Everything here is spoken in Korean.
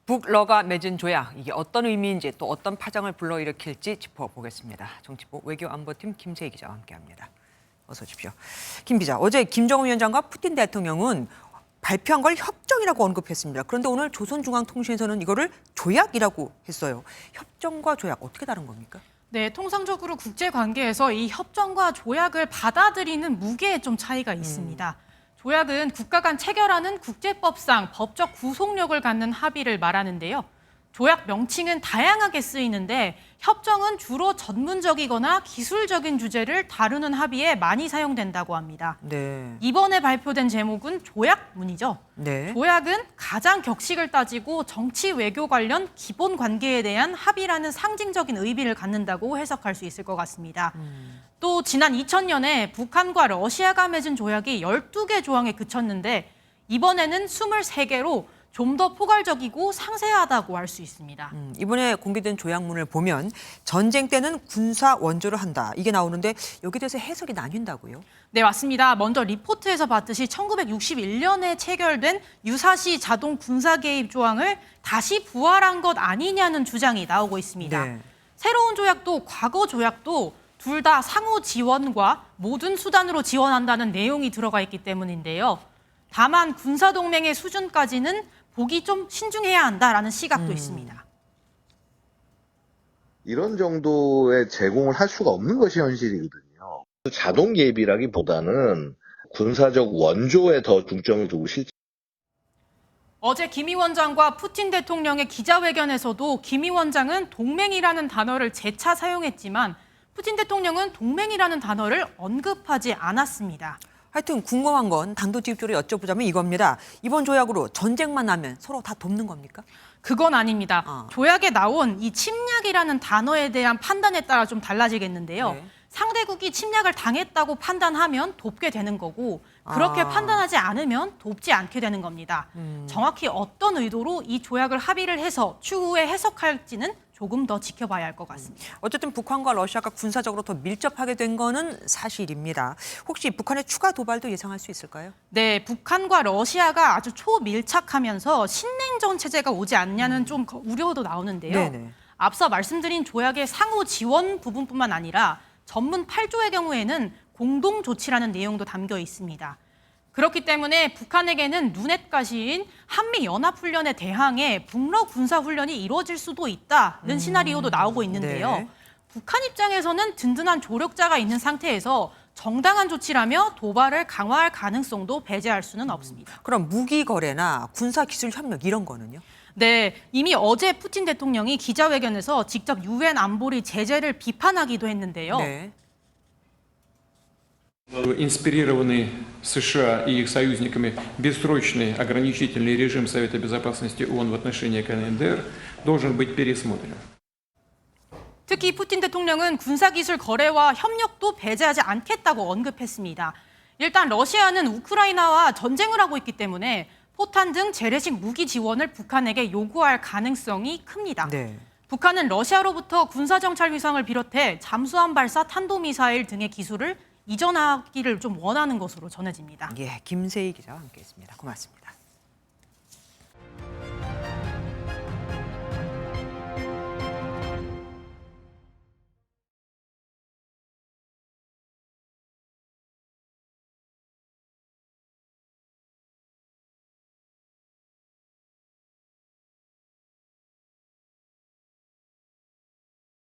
북러가 맺은 조약, 이게 어떤 의미인지 또 어떤 파장을 불러일으킬지 짚어보겠습니다. 정치부 외교안보팀 김세희 기자와 함께합니다. 어서 오십시오. 김 기자, 어제 김정은 위원장과 푸틴 대통령은 발표한 걸 협정이라고 언급했습니다. 그런데 오늘 조선중앙통신에서는 이거를 조약이라고 했어요. 협정과 조약 어떻게 다른 겁니까? 네, 통상적으로 국제관계에서 이 협정과 조약을 받아들이는 무게에 좀 차이가 있습니다. 조약은 국가 간 체결하는 국제법상 법적 구속력을 갖는 합의를 말하는데요. 조약 명칭은 다양하게 쓰이는데 협정은 주로 전문적이거나 기술적인 주제를 다루는 합의에 많이 사용된다고 합니다. 네. 이번에 발표된 제목은 조약문이죠. 네. 조약은 가장 격식을 따지고 정치 외교 관련 기본 관계에 대한 합의라는 상징적인 의미를 갖는다고 해석할 수 있을 것 같습니다. 또 지난 2000년에 북한과 러시아가 맺은 조약이 12개 조항에 그쳤는데 이번에는 23개로 좀 더 포괄적이고 상세하다고 할 수 있습니다. 이번에 공개된 조약문을 보면 전쟁 때는 군사 원조를 한다. 이게 나오는데 여기에 대해서 해석이 나뉜다고요? 네, 맞습니다. 먼저 리포트에서 봤듯이 1961년에 체결된 유사시 자동 군사 개입 조항을 다시 부활한 것 아니냐는 주장이 나오고 있습니다. 네. 새로운 조약도 과거 조약도 둘 다 상호 지원과 모든 수단으로 지원한다는 내용이 들어가 있기 때문인데요. 다만 군사동맹의 수준까지는 보기 좀 신중해야 한다라는 시각도 있습니다. 이런 정도의 제공을 할 수가 없는 것이 현실이거든요. 자동 개입이라기보다는 군사적 원조에 더 중점을 두고 어제 김 위원장과 푸틴 대통령의 기자회견에서도 김 위원장은 동맹이라는 단어를 재차 사용했지만 푸틴 대통령은 동맹이라는 단어를 언급하지 않았습니다. 하여튼 궁금한 건 단도직입적으로 여쭤보자면 이겁니다. 이번 조약으로 전쟁만 나면 서로 다 돕는 겁니까? 그건 아닙니다. 조약에 나온 이 침략이라는 단어에 대한 판단에 따라 좀 달라지겠는데요. 네. 상대국이 침략을 당했다고 판단하면 돕게 되는 거고 그렇게 판단하지 않으면 돕지 않게 되는 겁니다. 정확히 어떤 의도로 이 조약을 합의를 해서 추후에 해석할지는 조금 더 지켜봐야 할 것 같습니다. 어쨌든 북한과 러시아가 군사적으로 더 밀접하게 된 거는 사실입니다. 혹시 북한의 추가 도발도 예상할 수 있을까요? 네, 북한과 러시아가 아주 초밀착하면서 신냉전 체제가 오지 않냐는 좀 우려도 나오는데요. 네네. 앞서 말씀드린 조약의 상호 지원 부분뿐만 아니라 전문 8조의 경우에는 공동 조치라는 내용도 담겨 있습니다. 그렇기 때문에 북한에게는 눈엣가시인 한미연합훈련에 대항해 북러 군사훈련이 이루어질 수도 있다는 시나리오도 나오고 있는데요. 네. 북한 입장에서는 든든한 조력자가 있는 상태에서 정당한 조치라며 도발을 강화할 가능성도 배제할 수는 없습니다. 그럼 무기 거래나 군사 기술 협력 이런 거는요? 네, 이미 어제 푸틴 대통령이 기자회견에서 직접 유엔 안보리 제재를 비판하기도 했는데요. 네. Инспирированный США и их союзниками бессрочный ограничительный режим Совета Безопасности ООН в отношении КНДР должен быть пересмотрен. 특히 푸틴 대통령은 군사기술 거래와 협력도 배제하지 않겠다고 언급했습니다. 일단 러시아는 우크라이나와 전쟁을 하고 있기 때문에 포탄 등 재래식 무기 지원을 북한에게 요구할 가능성이 큽니다. 네. 북한은 러시아로부터 군사정찰 위성을 비롯해 잠수함 발사 탄도미사일 등의 기술을 이전하기를 좀 원하는 것으로 전해집니다. 예, 김세희 기자와 함께했습니다. 고맙습니다.